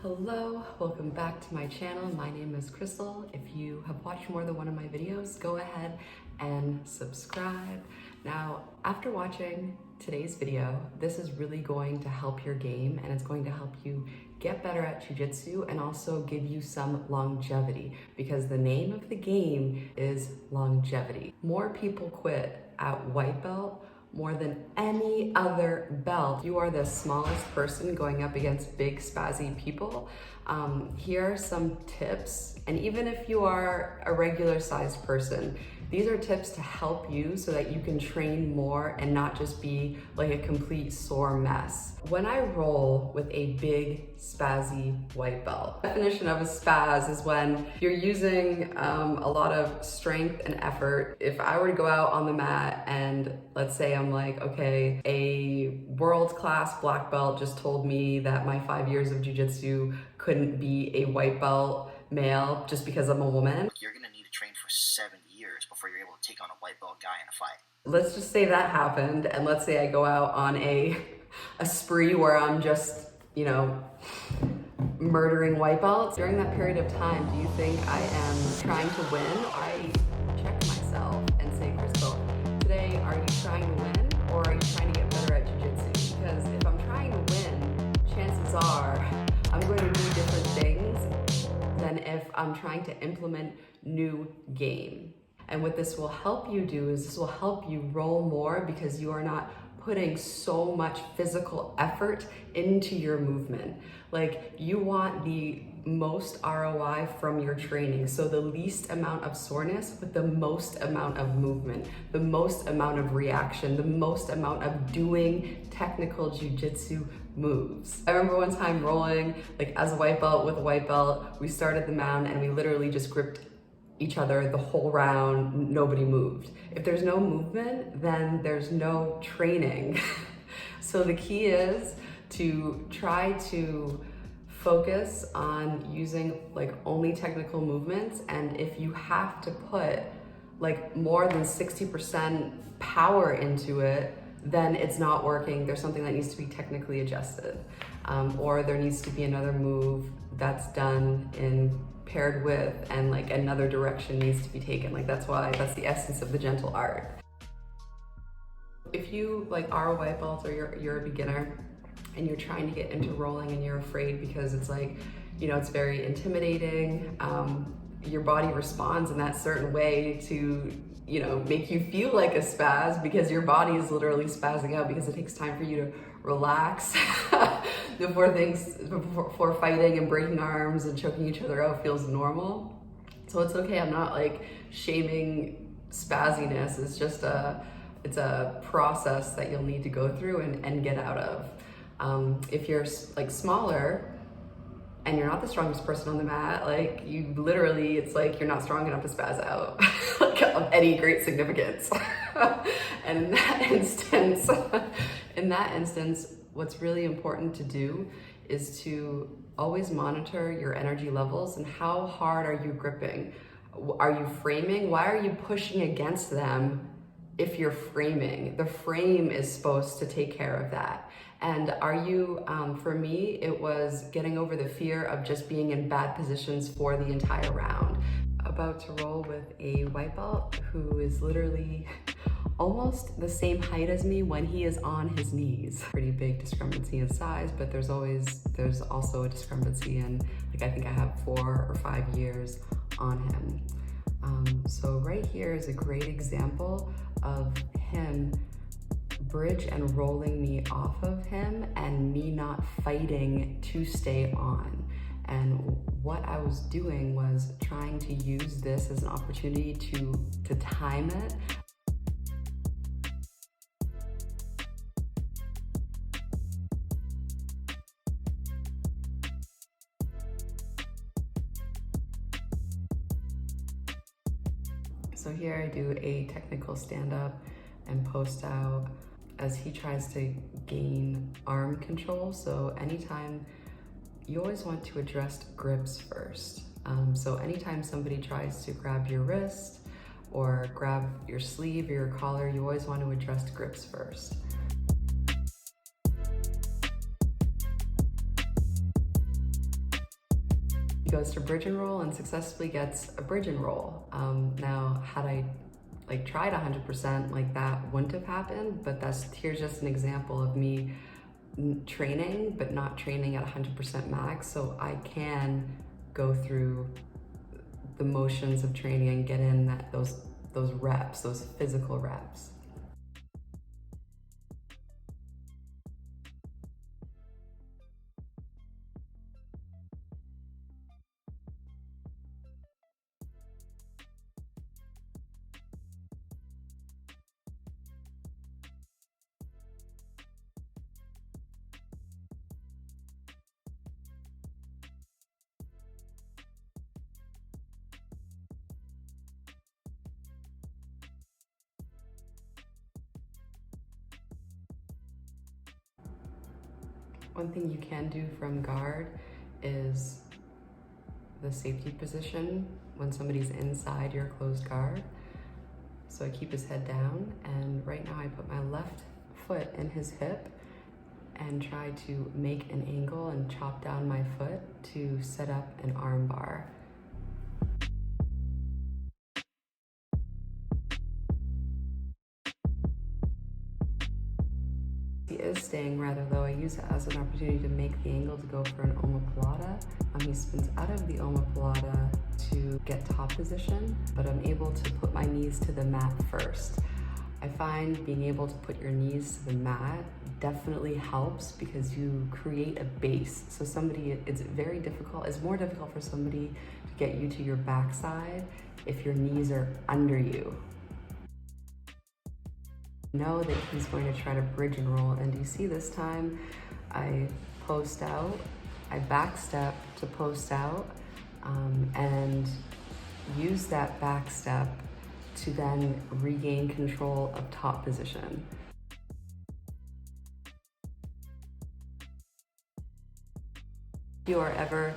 Hello, welcome back to my channel. My name is Crystal. If you have watched more than one of my videos, go ahead and subscribe. Now, after watching today's video, this is really going to help your game and it's going to help you get better at jiu-jitsu and also give you some longevity because the name of the game is longevity. More people quit at white belt more than any other belt. You are the smallest person going up against big spazzy people. Here are some tips, and even if you are a regular sized person, these are tips to help you so that you can train more and not just be like a complete sore mess. When I roll with a big spazzy white belt, the definition of a spaz is when you're using a lot of strength and effort. If I were to go out on the mat and let's say I'm like, okay, a world-class black belt just told me that my 5 years of jiu-jitsu couldn't be a white belt male just because I'm a woman. You're gonna need to train for 7 years before you're able to take on a white belt guy in a fight. Let's just say that happened, and let's say I go out on a spree where I'm just, you know, murdering white belts. During that period of time, do you think I am trying to win? I check myself and say, Crystal, today are you trying to win or are you trying to get better at jiu-jitsu? Because if I'm trying to win, chances are I'm going to do different things than if I'm trying to implement new game. And what this will help you do is this will help you roll more because you are not putting so much physical effort into your movement. Like, you want the most ROI from your training. So the least amount of soreness with the most amount of movement, the most amount of reaction, the most amount of doing technical jiu-jitsu moves. I remember one time rolling like as a white belt with a white belt, we started the mount and we literally just gripped each other the whole round, nobody moved. If there's no movement, then there's no training. So the key is to try to focus on using like only technical movements, and if you have to put like more than 60% power into it, then it's not working. There's something that needs to be technically adjusted, or there needs to be another move that's done in paired with, and like another direction needs to be taken. Like that's the essence of the gentle art. If you like are a white belt or you're a beginner and you're trying to get into rolling and you're afraid because it's like, you know, it's very intimidating, your body responds in that certain way to, you know, make you feel like a spaz because your body is literally spazzing out because it takes time for you to relax before fighting and breaking arms and choking each other out feels normal. So it's okay. I'm not like shaming spazziness. It's just it's a process that you'll need to go through and get out of. If you're like smaller and you're not the strongest person on the mat, like you literally, it's like you're not strong enough to spaz out like of any great significance. And in that instance, what's really important to do is to always monitor your energy levels and how hard are you gripping? Are you framing? Why are you pushing against them if you're framing? The frame is supposed to take care of that. And are you, for me, it was getting over the fear of just being in bad positions for the entire round. About to roll with a white belt who is literally almost the same height as me when he is on his knees. Pretty big discrepancy in size, but there's also a discrepancy in, like, I think I have 4 or 5 years on him. So right here is a great example of him bridge and rolling me off of him and me not fighting to stay on. And what I was doing was trying to use this as an opportunity to time it. So here I do a technical stand-up and post out as he tries to gain arm control. So anytime, you always want to address grips first. So anytime somebody tries to grab your wrist or grab your sleeve or your collar, you always want to address grips first. He goes to bridge and roll and successfully gets a bridge and roll. Now, had I tried 100%, that wouldn't have happened, but here's just an example of me training, but not training at 100% max, so I can go through the motions of training and get in those reps, those physical reps. One thing you can do from guard is the safety position when somebody's inside your closed guard. So I keep his head down, and right now I put my left foot in his hip and try to make an angle and chop down my foot to set up an arm bar. He is staying rather low. I use it as an opportunity to make the angle to go for an omoplata. He spins out of the omoplata to get top position, but I'm able to put my knees to the mat first. I find being able to put your knees to the mat definitely helps because you create a base. So it's very difficult, it's more difficult for somebody to get you to your backside if your knees are under you. Know that he's going to try to bridge and roll, and you see this time I post out, I back step to post out, and use that back step to then regain control of top position. If you are ever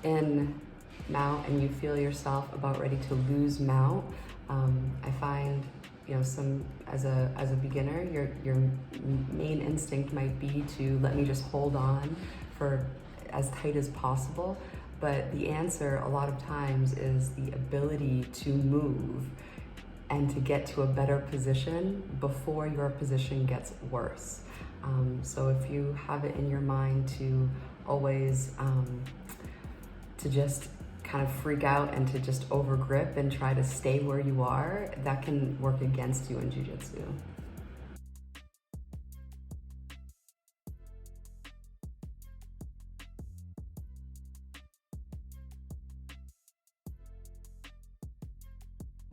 in mount and you feel yourself about ready to lose mount, I find as a beginner, your main instinct might be to let me just hold on for as tight as possible. But the answer a lot of times is the ability to move and to get to a better position before your position gets worse. So if you have it in your mind to always to just kind of freak out and to just over grip and try to stay where you are, that can work against you in jiu-jitsu.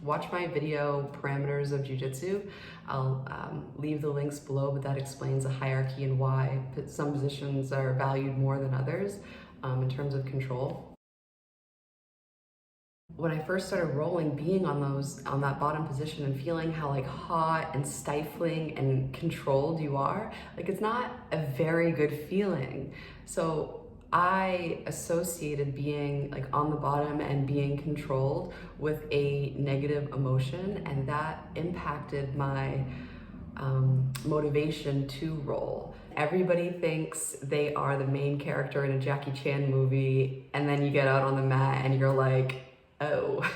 Watch my video parameters of jiu-jitsu. I'll leave the links below, but that explains the hierarchy and why some positions are valued more than others in terms of control. When I first started rolling, being on that bottom position and feeling how hot and stifling and controlled you are, it's not a very good feeling. So I associated being on the bottom and being controlled with a negative emotion, and that impacted my motivation to roll. Everybody thinks they are the main character in a Jackie Chan movie, and then you get out on the mat and you're like, oh,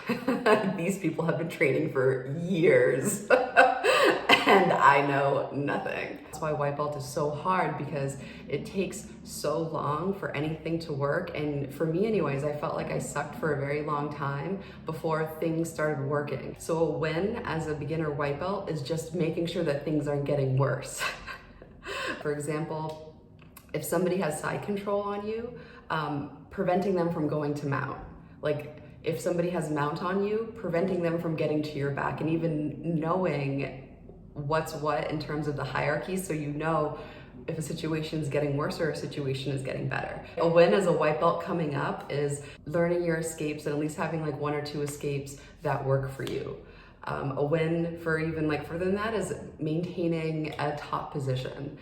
these people have been training for years and I know nothing. That's why white belt is so hard, because it takes so long for anything to work. And for me anyways, I felt like I sucked for a very long time before things started working. So a win as a beginner white belt is just making sure that things aren't getting worse. For example, if somebody has side control on you, preventing them from going to mount. If somebody has mount on you, preventing them from getting to your back, and even knowing what's what in terms of the hierarchy, so you know if a situation is getting worse or a situation is getting better. A win as a white belt coming up is learning your escapes and at least having 1 or 2 escapes that work for you. A win for even further than that is maintaining a top position.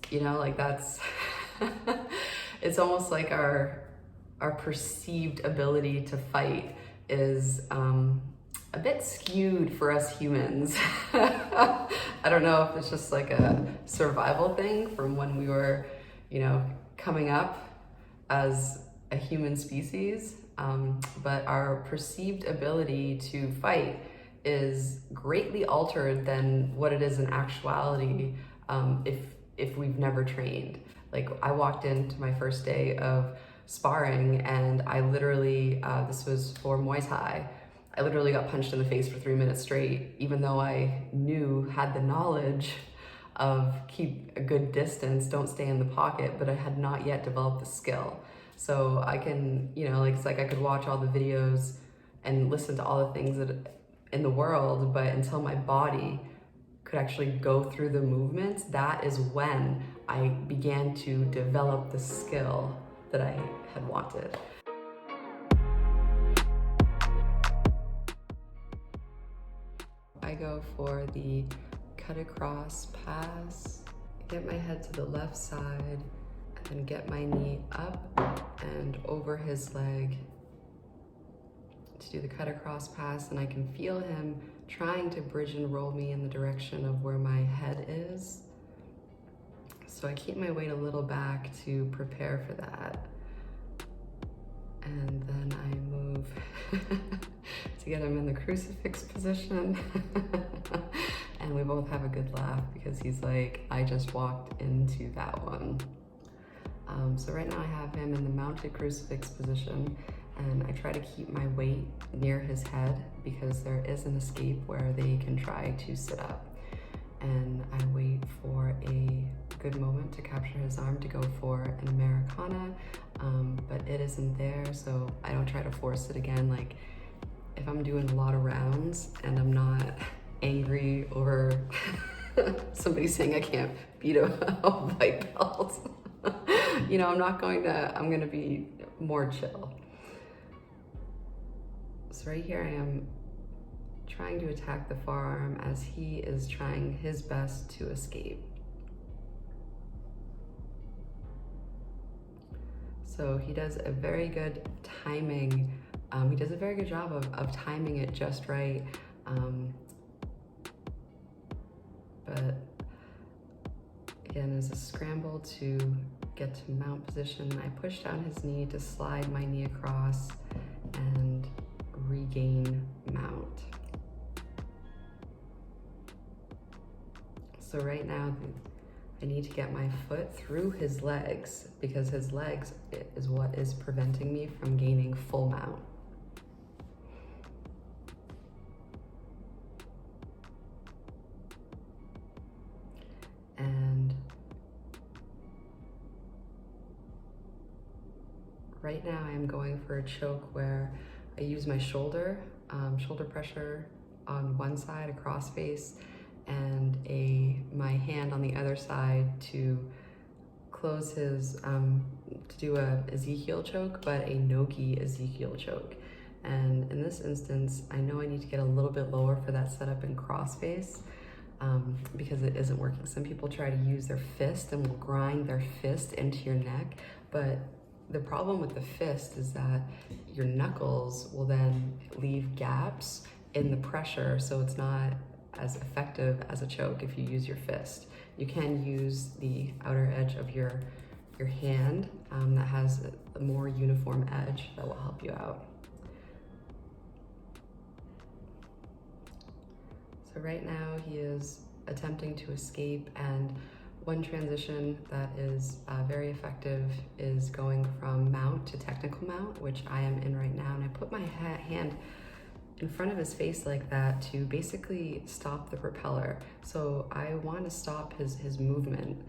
That's, it's almost like our perceived ability to fight is a bit skewed for us humans. I don't know if it's just a survival thing from when we were, coming up as a human species, but our perceived ability to fight is greatly altered than what it is in actuality if we've never trained. Like, I walked into my first day of sparring and I literally, this was for Muay Thai, I literally got punched in the face for 3 minutes straight, even though I had the knowledge of keep a good distance, don't stay in the pocket, but I had not yet developed the skill. So I can, it's like I could watch all the videos and listen to all the things that in the world, but until my body could actually go through the movements, that is when I began to develop the skill that I had wanted. I go for the cut across pass, get my head to the left side, and get my knee up and over his leg to do the cut across pass, and I can feel him trying to bridge and roll me in the direction of where my head is. So I keep my weight a little back to prepare for that. And then I move to get him in the crucifix position. And we both have a good laugh because he's like, I just walked into that one. So right now I have him in the mounted crucifix position, and I try to keep my weight near his head because there is an escape where they can try to sit up. And I wait for a good moment to capture his arm to go for an Americana, but it isn't there, so I don't try to force it again. Like, if I'm doing a lot of rounds and I'm not angry over somebody saying I can't beat a white belt, I'm gonna be more chill. So right here I am trying to attack the forearm as he is trying his best to escape. So he does a very good timing. He does a very good job of timing it just right. But again, as a scramble to get to mount position, I push down his knee to slide my knee across and regain mount. So right now, I need to get my foot through his legs because his legs is what is preventing me from gaining full mount. And right now I am going for a choke where I use my shoulder pressure on one side, a cross face, and my hand on the other side to close his, to do a Ezekiel choke, but a no-gi Ezekiel choke. And in this instance, I know I need to get a little bit lower for that setup in cross face because it isn't working. Some people try to use their fist and will grind their fist into your neck, but the problem with the fist is that your knuckles will then leave gaps in the pressure, so it's not as effective as a choke if you use your fist. You can use the outer edge of your hand that has a more uniform edge that will help you out. So right now he is attempting to escape, and one transition that is very effective is going from mount to technical mount, which I am in right now, and I put my hand in front of his face like that to basically stop the propeller. So I want to stop his movement.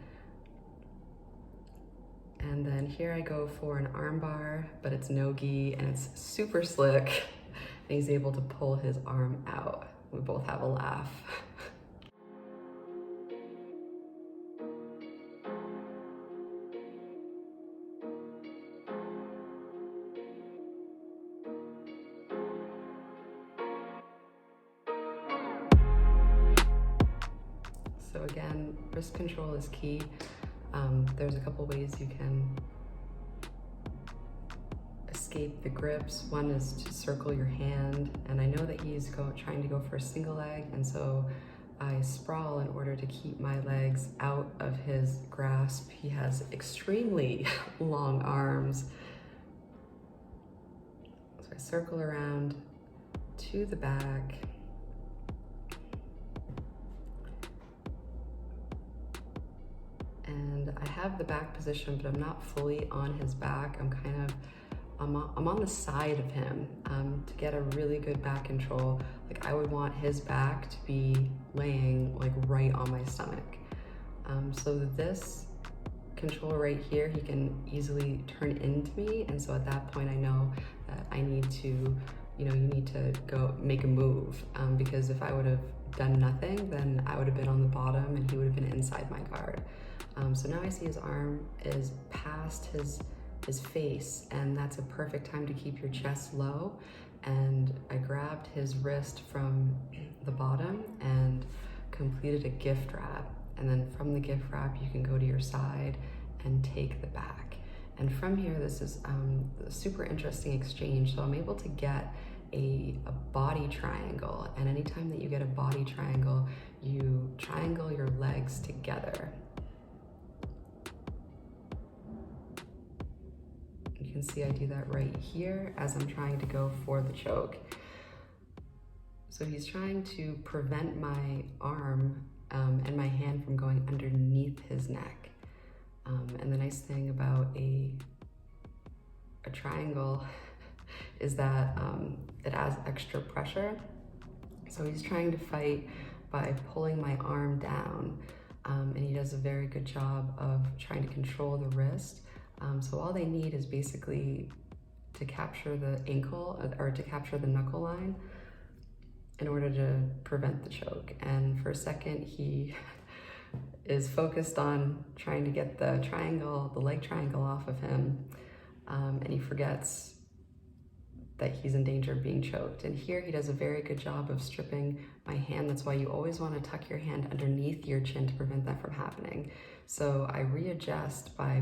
And then here I go for an arm bar, but it's no-gi and it's super slick, and he's able to pull his arm out. We both have a laugh. So again, wrist control is key. There's a couple ways you can escape the grips. One is to circle your hand, and I know that he's trying to go for a single leg, and so I sprawl in order to keep my legs out of his grasp. He has extremely long arms, I circle around to the back. And I have the back position, but I'm not fully on his back. I'm on the side of him to get a really good back control. Like I would want his back to be laying like right on my stomach. So that this control right here, he can easily turn into me. And so at that point, I know that I need to, you need to go make a move. Because if I would have done nothing, then I would have been on the bottom and he would have been inside my guard. So now I see his arm is past his face, and that's a perfect time to keep your chest low. And I grabbed his wrist from the bottom and completed a gift wrap. And then from the gift wrap, you can go to your side and take the back. And from here, this is a super interesting exchange. So I'm able to get a body triangle. And anytime that you get a body triangle, you triangle your legs together. You can see I do that right here as I'm trying to go for the choke. So he's trying to prevent my arm and my hand from going underneath his neck. And the nice thing about a triangle is that it adds extra pressure. So he's trying to fight by pulling my arm down, and he does a very good job of trying to control the wrist. So all they need is basically to capture the ankle or to capture the knuckle line in order to prevent the choke. And for a second, he is focused on trying to get the leg triangle off of him, and he forgets that he's in danger of being choked. And here he does a very good job of stripping my hand. That's why you always want to tuck your hand underneath your chin to prevent that from happening. So I readjust by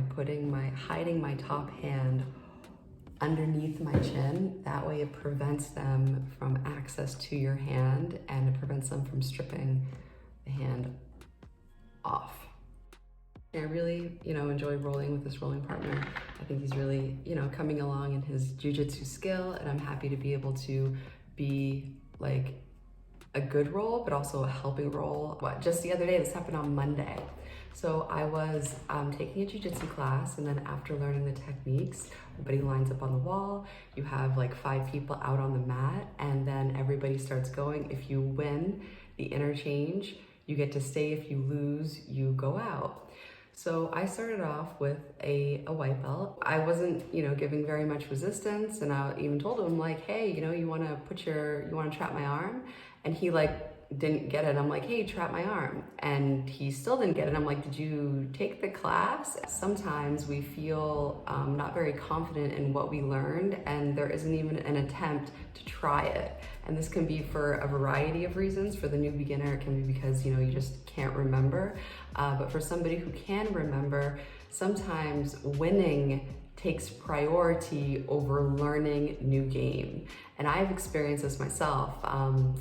hiding my top hand underneath my chin. That way it prevents them from access to your hand, and it prevents them from stripping the hand off. I really, enjoy rolling with this rolling partner. I think he's really, coming along in his jiu-jitsu skill, and I'm happy to be able to be like a good roll, but also a helping roll. Just the other day, this happened on Monday. So I was taking a jiu-jitsu class, and then after learning the techniques, everybody lines up on the wall. You have like 5 people out on the mat, and then everybody starts going. If you win the interchange, you get to stay. If you lose, you go out. So I started off with a white belt. I wasn't, giving very much resistance, and I even told him like, hey, you want to trap my arm? And he didn't get it. I'm like, hey, trap my arm. And he still didn't get it. I'm like, did you take the class? Sometimes we feel not very confident in what we learned, and there isn't even an attempt to try it. And this can be for a variety of reasons. For the new beginner, it can be because, you just can't remember. But for somebody who can remember, sometimes winning takes priority over learning new game. And I've experienced this myself.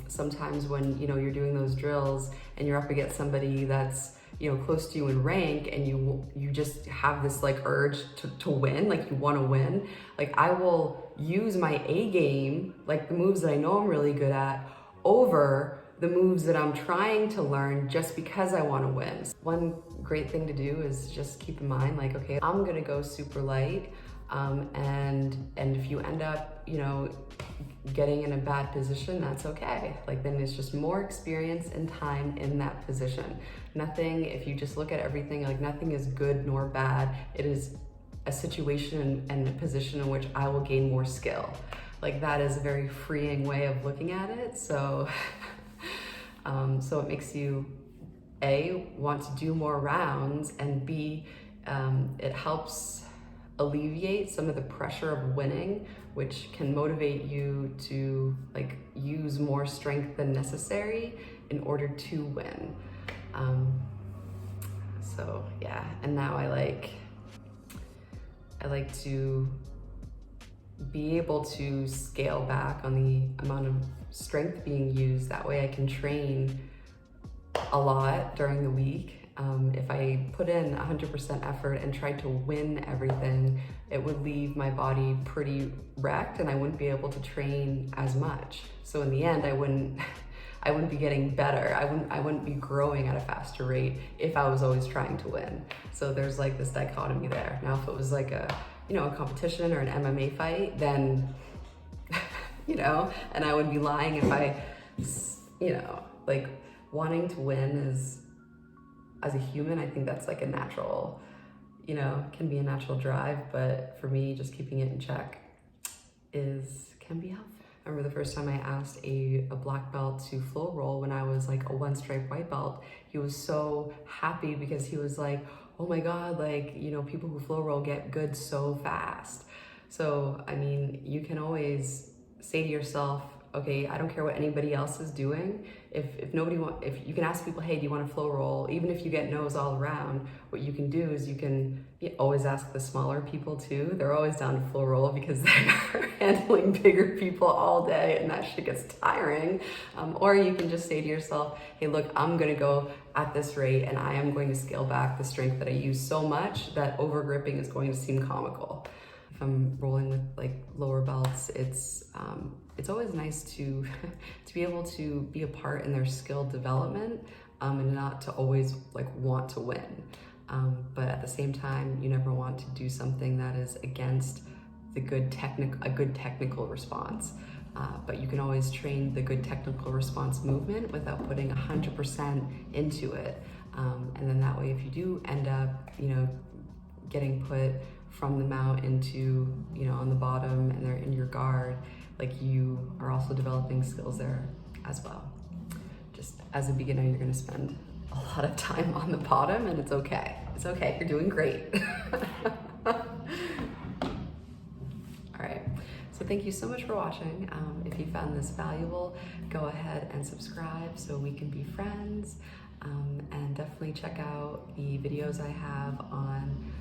Sometimes when, you're doing those drills and you're up against somebody that's, close to you in rank, and you just have this urge to win, you want to win. I will use my A game, the moves that I know I'm really good at, over the moves that I'm trying to learn just because I want to win. One great thing to do is just keep in mind, okay, I'm gonna go super light, and if you end up, getting in a bad position, that's okay. Then it's just more experience and time in that position. Nothing, if you just look at everything, nothing is good nor bad. It is a situation and a position in which I will gain more skill. That is a very freeing way of looking at it. So, so it makes you, A, want to do more rounds, and B, it helps alleviate some of the pressure of winning, which can motivate you to use more strength than necessary in order to win. So yeah, and now I like to be able to scale back on the amount of strength being used. That way I can train a lot during the week, If I put in 100% effort and tried to win everything, it would leave my body pretty wrecked and I wouldn't be able to train as much. So in the end, I wouldn't be getting better. I wouldn't be growing at a faster rate if I was always trying to win. So there's like this dichotomy there. Now, if it was like a competition or an MMA fight, then, and I would be lying if I, like wanting to win is, as a human, I think that's like a natural, can be a natural drive, but for me, just keeping it in check can be helpful. I remember the first time I asked a black belt to flow roll when I was like a 1-stripe white belt. He was so happy because he was like, oh my God, like, people who flow roll get good so fast. So, I mean, you can always say to yourself, okay, I don't care what anybody else is doing. If you can ask people, hey, do you want to flow roll? Even if you get no's all around, what you can do is you can always ask the smaller people too. They're always down to flow roll because they're handling bigger people all day and that shit gets tiring. Or you can just say to yourself, hey, look, I'm gonna go at this rate and I am going to scale back the strength that I use so much that over gripping is going to seem comical. If I'm rolling with like lower belts, it's always nice to be able to be a part in their skill development and not to always like want to win. But at the same time, you never want to do something that is against a good technical response. But you can always train the good technical response movement without putting 100% into it. And then that way, if you do end up, getting put from the mount into, on the bottom and they're in your guard, like you are also developing skills there as well. Just as a beginner, you're gonna spend a lot of time on the bottom and it's okay. It's okay, you're doing great. All right, so thank you so much for watching. If you found this valuable, go ahead and subscribe so we can be friends. And definitely check out the videos I have on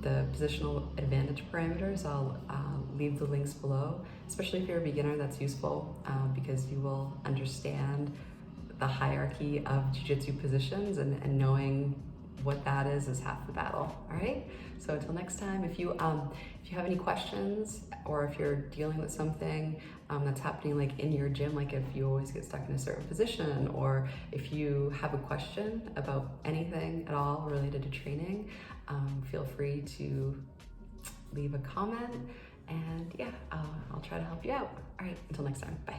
the positional advantage parameters. I'll leave the links below, especially if you're a beginner. That's useful because you will understand the hierarchy of jiu-jitsu positions and knowing what that is half the battle. All right, so until next time, if you have any questions or if you're dealing with something that's happening like in your gym, like if you always get stuck in a certain position, or if you have a question about anything at all related to training, feel free to leave a comment and yeah, I'll try to help you out. All right, until next time, bye.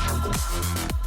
That's